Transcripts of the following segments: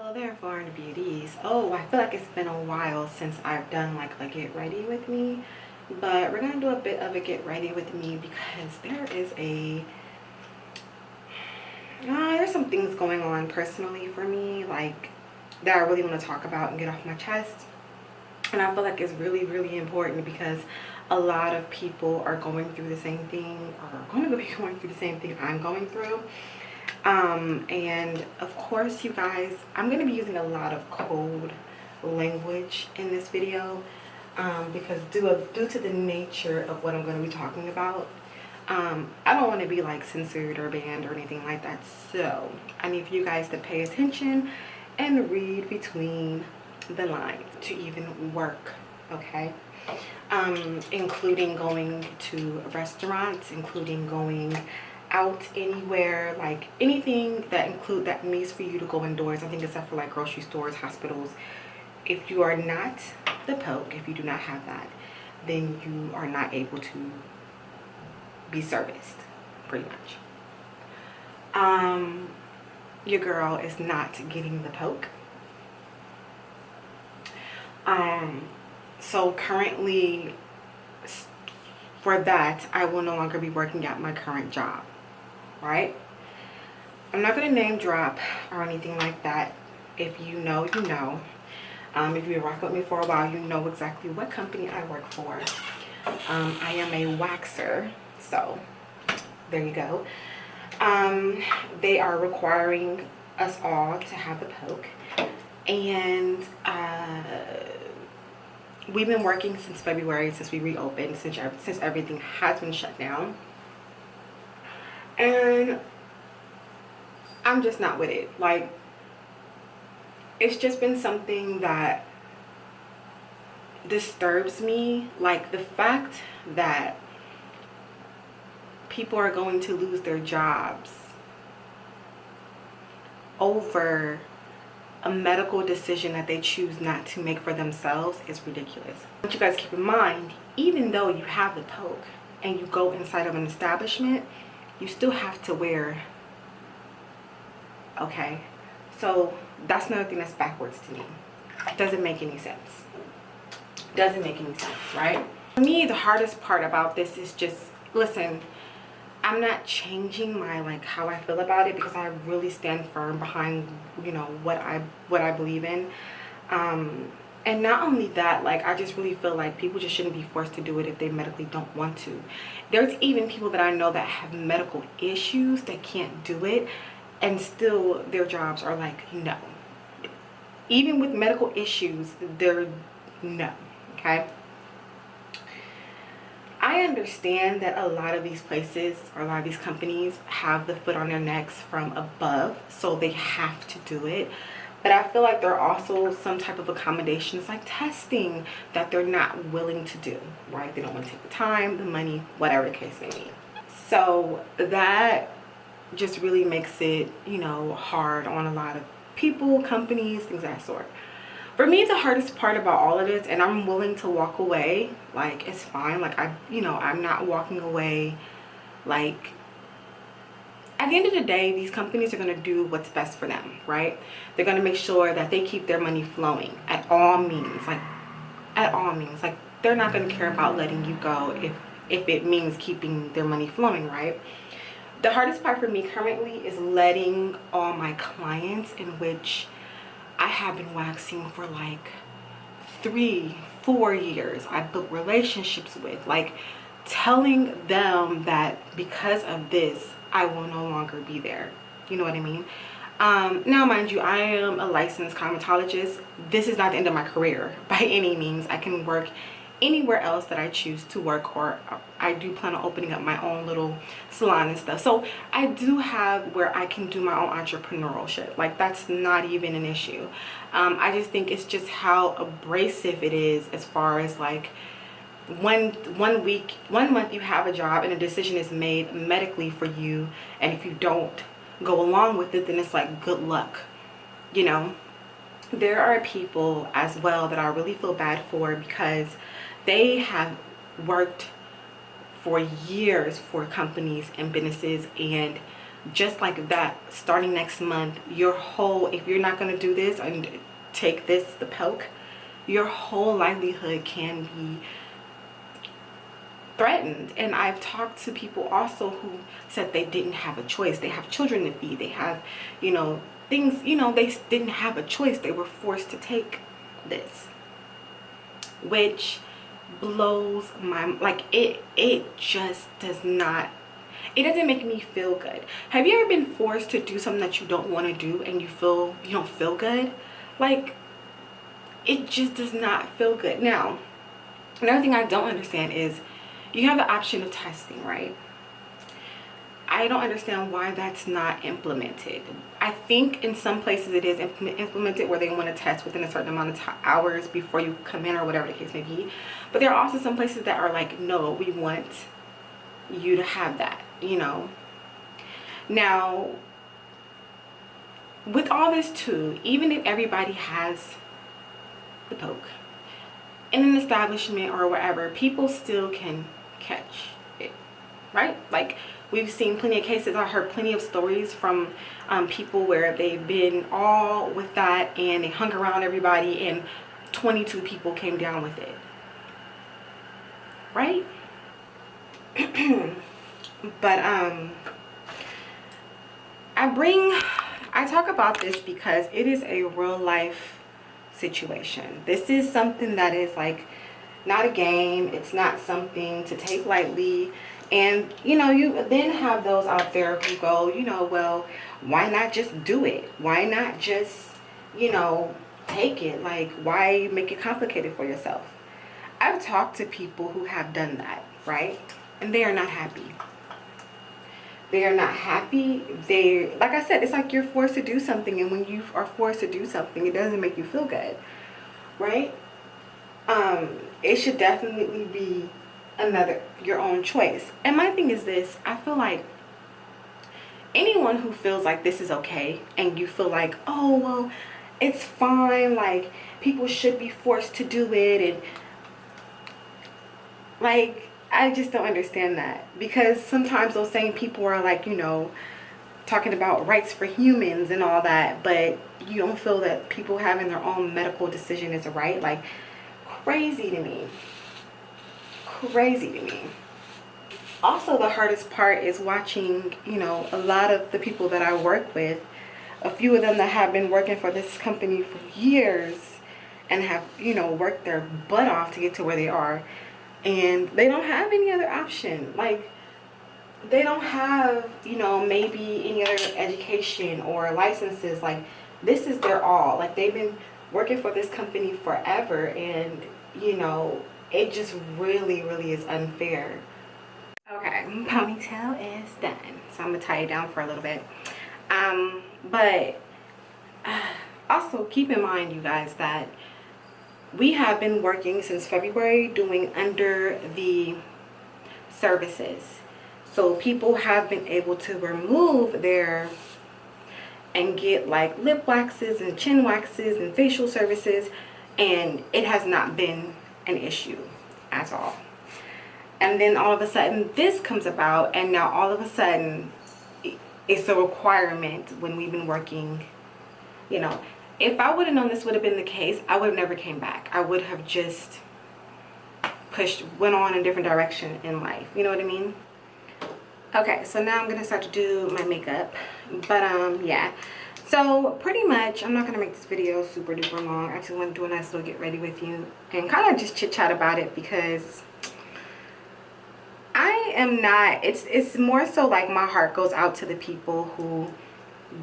Hello there, foreign beauties. Oh, I feel like it's been a while since I've done like a get ready with me, but we're gonna do a bit of a get ready with me because there's some things going on personally for me, like that I really want to talk about and get off my chest. And I feel like it's really important because a lot of people are going through the same thing, or are going to be going through the same thing I'm going through. And of course, you guys, I'm going to be using a lot of code language in this video, because due to the nature of what I'm going to be talking about, I don't want to be like censored or banned or anything like that. So I need for you guys to pay attention and read between the lines to even work, okay? Including going to restaurants, including going out anywhere, like anything that needs for you to go indoors. I think except for like grocery stores, hospitals. If you are not the poke, if you do not have that, then you are not able to be serviced, pretty much. Your girl is not getting the poke. So currently, for that, I will no longer be working at my current job, right? I'm not going to name drop or anything like that. If you know, you know. If you've been rocking with me for a while, you know exactly what company I work for. I am a waxer, so there you go. They are requiring us all to have a poke, and we've been working since February, since we reopened, since everything has been shut down. And I'm just not with it. Like, it's just been something that disturbs me. Like, the fact that people are going to lose their jobs over a medical decision that they choose not to make for themselves is ridiculous. But you guys keep in mind, even though you have the poke and you go inside of an establishment, you still have to wear, okay? So that's another thing that's backwards to me. Doesn't make any sense. Doesn't make any sense, right? For me, the hardest part about this is just, listen, I'm not changing my, like, how I feel about it, because I really stand firm behind, you know, what I believe in. And not only that, like, I just really feel like people just shouldn't be forced to do it if they medically don't want to. There's even people that I know that have medical issues that can't do it, and still their jobs are like, no. Even with medical issues, they're no, okay? I understand that a lot of these places, or a lot of these companies, have the foot on their necks from above, so they have to do it. But I feel like there are also some type of accommodations, like testing, that they're not willing to do, right? They don't want to take the time, the money, whatever the case may be. So that just really makes it, you know, hard on a lot of people, companies, things of that sort. For me, the hardest part about all of this, and I'm willing to walk away, like, it's fine. Like, I'm not walking away, like, at the end of the day, these companies are going to do what's best for them, right? They're going to make sure that they keep their money flowing at all means, like, at all means. Like, they're not going to care about letting you go if it means keeping their money flowing, right? The hardest part for me currently is letting all my clients, in which I have been waxing for like 3-4 years, I built relationships with, like, telling them that because of this, I will no longer be there. You know what I mean? Now, mind you, I am a licensed cosmetologist. This is not the end of my career by any means. I can work anywhere else that I choose to work, or I do plan on opening up my own little salon and stuff. So I do have where I can do my own entrepreneurship. Like, that's not even an issue. I just think it's just how abrasive it is, as far as like, one month you have a job and a decision is made medically for you, and if you don't go along with it, then it's like, good luck. You know, there are people as well that I really feel bad for, because they have worked for years for companies and businesses, and just like that, starting next month, your whole, if you're not going to do this and take this, the poke, your whole livelihood can be threatened. And I've talked to people also who said they didn't have a choice. They have children to feed, they have, you know, things, you know, they didn't have a choice. They were forced to take this, which blows my, like, it just does not, it doesn't make me feel good. Have you ever been forced to do something that you don't want to do and you don't feel good? Like, it just does not feel good. Now, another thing I don't understand is you have the option of testing, right? I don't understand why that's not implemented. I think in some places it is implemented where they want to test within a certain amount of hours before you come in or whatever the case may be. But there are also some places that are like, no, we want you to have that, you know. Now, with all this too, even if everybody has the poke in an establishment or wherever, people still can catch it, right? Like, we've seen plenty of cases. I heard plenty of stories from people where they've been all with that and they hung around everybody and 22 people came down with it, right? But I talk about this because it is a real life situation. This is something that is like not a game. It's not something to take lightly. And, you know, you then have those out there who go, you know, well, why not just do it? Why not just, you know, take it? Like, why make it complicated for yourself? I've talked to people who have done that, right? And they are not happy. They are not happy. They, like I said, it's like you're forced to do something. And when you are forced to do something, it doesn't make you feel good, right? It should definitely be your own choice. And my thing is this, I feel like anyone who feels like this is okay and you feel like, oh, well, it's fine, like people should be forced to do it, and like, I just don't understand that, because sometimes those same people are like, you know, talking about rights for humans and all that, but you don't feel that people having their own medical decision is a right. Like, crazy to me. Crazy to me. Also, the hardest part is watching, you know, a lot of the people that I work with, a few of them that have been working for this company for years and have, you know, worked their butt off to get to where they are, and they don't have any other option. Like, they don't have, you know, maybe any other education or licenses. Like, this is their all. Like, they've been working for this company forever, and, you know, it just really, really is unfair. Okay, ponytail is done, so I'm gonna tie it down for a little bit. But also keep in mind, you guys, that we have been working since February doing under the services. So people have been able to remove their and get like lip waxes and chin waxes and facial services, and it has not been an issue at all. And then all of a sudden this comes about, and now all of a sudden it's a requirement when we've been working, you know. If I would have known this would have been the case, I would have never came back. I would have just went on a different direction in life, you know what I mean? Okay, so now I'm gonna start to do my makeup. But yeah, so pretty much I'm not gonna make this video super duper long. I just want to do a nice little get ready with you and kind of just chit chat about it, because I am not, it's more so like my heart goes out to the people who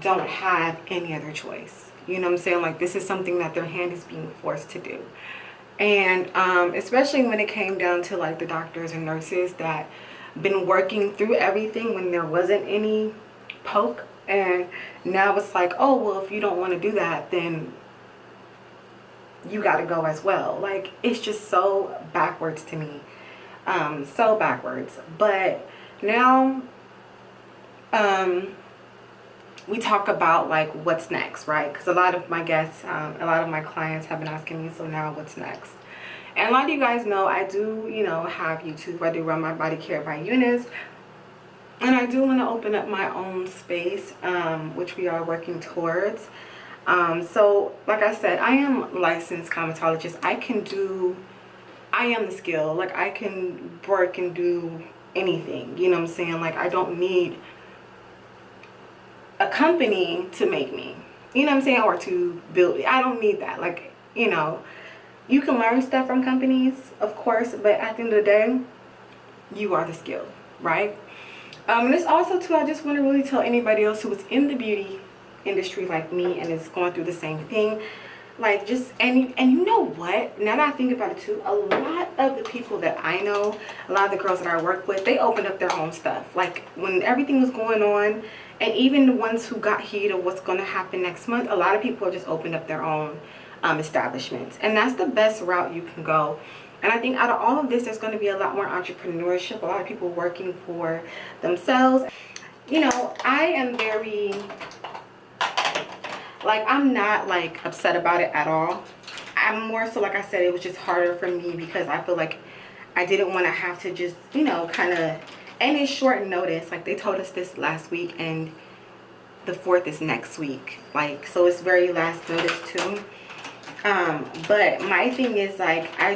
don't have any other choice. You know what I'm saying? Like, this is something that their hand is being forced to do. And especially when it came down to like the doctors and nurses that been working through everything when there wasn't any poke, and now it's like, oh, well, if you don't want to do that, then you got to go as well. Like, it's just so backwards to me. So backwards. But now we talk about like what's next, right? Because a lot of my guests, a lot of my clients have been asking me, so now what's next? And a lot of you guys know I do, you know, have YouTube. I do run my Body Care by Eunice. And I do want to open up my own space, which we are working towards. So like I said, I am licensed cosmetologist. I am the skill. Like, I can work and do anything, you know what I'm saying? Like, I don't need a company to make me, you know what I'm saying, or to build. I don't need that. Like, you know, you can learn stuff from companies, of course, but at the end of the day, you are the skill, right? And it's also too, I just want to really tell anybody else who is in the beauty industry like me and is going through the same thing, like, just, and you know what, now that I think about it too, a lot of the people that I know, a lot of the girls that I work with, they opened up their own stuff. Like, when everything was going on, and even the ones who got heat of what's going to happen next month, a lot of people just opened up their own establishments, and that's the best route you can go. And I think out of all of this, there's going to be a lot more entrepreneurship, a lot of people working for themselves. You know, I am very, like, I'm not like upset about it at all. I'm more so, like I said, it was just harder for me because I feel like I didn't want to have to just, you know, kind of, and it's short notice. Like, they told us this last week, and the 4th is next week. Like, so it's very last notice too. But my thing is, like, I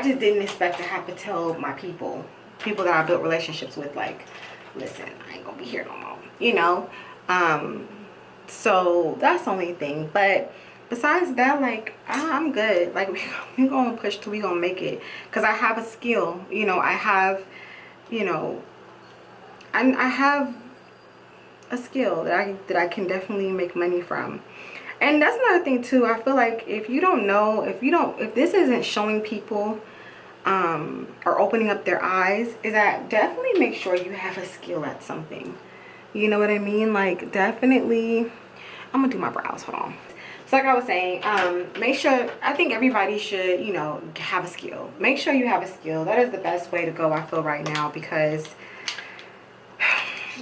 just didn't expect to have to tell my people that I built relationships with, like, listen, I ain't gonna be here no more, you know. So that's the only thing. But besides that, like, I'm good. Like, we gonna push till we gonna make it, because I have a skill, you know. I have, you know, I have a skill that I can definitely make money from. And that's another thing too. I feel like if this isn't showing people or opening up their eyes, is that definitely make sure you have a skill at something. You know what I mean? Like, definitely, I'm gonna do my brows, hold on. So like I was saying, make sure, I think everybody should, you know, have a skill. Make sure you have a skill. That is the best way to go, I feel, right now, because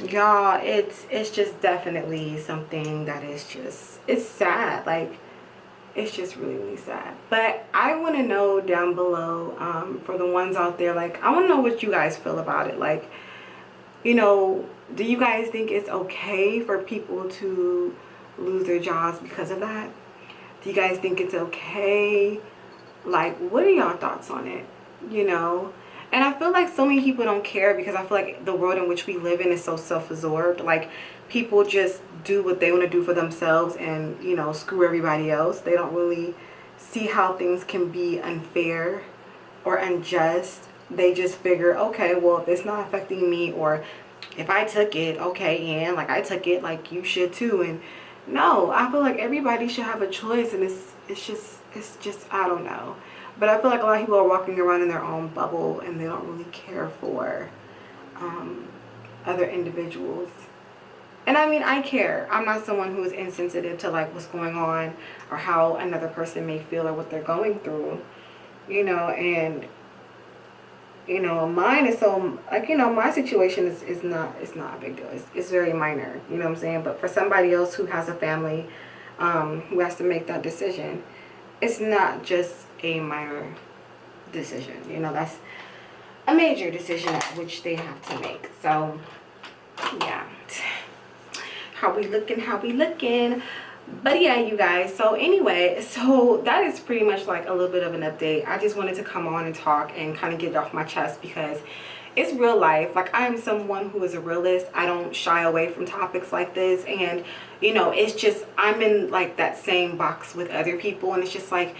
y'all, it's just definitely something that is just, it's sad. Like, it's just really, really sad. But I want to know down below, for the ones out there, like, I want to know what you guys feel about it. Like, you know, do you guys think it's okay for people to lose their jobs because of that? Do you guys think it's okay? Like, what are y'all thoughts on it? You know? And I feel like so many people don't care, because I feel like the world in which we live in is so self-absorbed. Like, people just do what they want to do for themselves and, you know, screw everybody else. They don't really see how things can be unfair or unjust. They just figure, okay, well, if it's not affecting me, or if I took it, okay, and like, I took it, like, you should too. And no, I feel like everybody should have a choice, and it's just I don't know. But I feel like a lot of people are walking around in their own bubble, and they don't really care for other individuals. And I mean, I care. I'm not someone who is insensitive to, like, what's going on or how another person may feel or what they're going through, you know. And, you know, mine is so, like, you know, my situation is not a big deal. It's very minor, you know what I'm saying? But for somebody else who has a family, who has to make that decision, it's not just a minor decision, you know. That's a major decision which they have to make. So yeah, how we looking. But yeah, you guys, so anyway, so that is pretty much like a little bit of an update. I just wanted to come on and talk and kind of get it off my chest, because it's real life. Like, I am someone who is a realist. I don't shy away from topics like this. And, you know, it's just, I'm in like that same box with other people, and it's just like,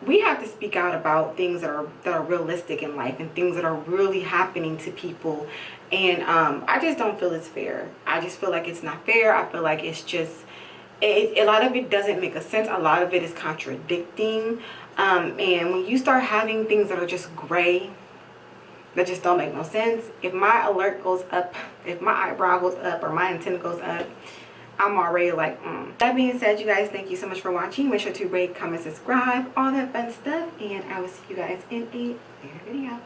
we have to speak out about things that are realistic in life, and things that are really happening to people. And I just don't feel it's fair. I just feel like it's not fair. I feel like it's just, a lot of it doesn't make a sense. A lot of it is contradicting. And when you start having things that are just gray, that just don't make no sense. If my alert goes up, if my eyebrow goes up, or my antenna goes up, I'm already like, That being said, you guys, thank you so much for watching. Make sure to rate, comment, subscribe, all that fun stuff. And I will see you guys in a later video.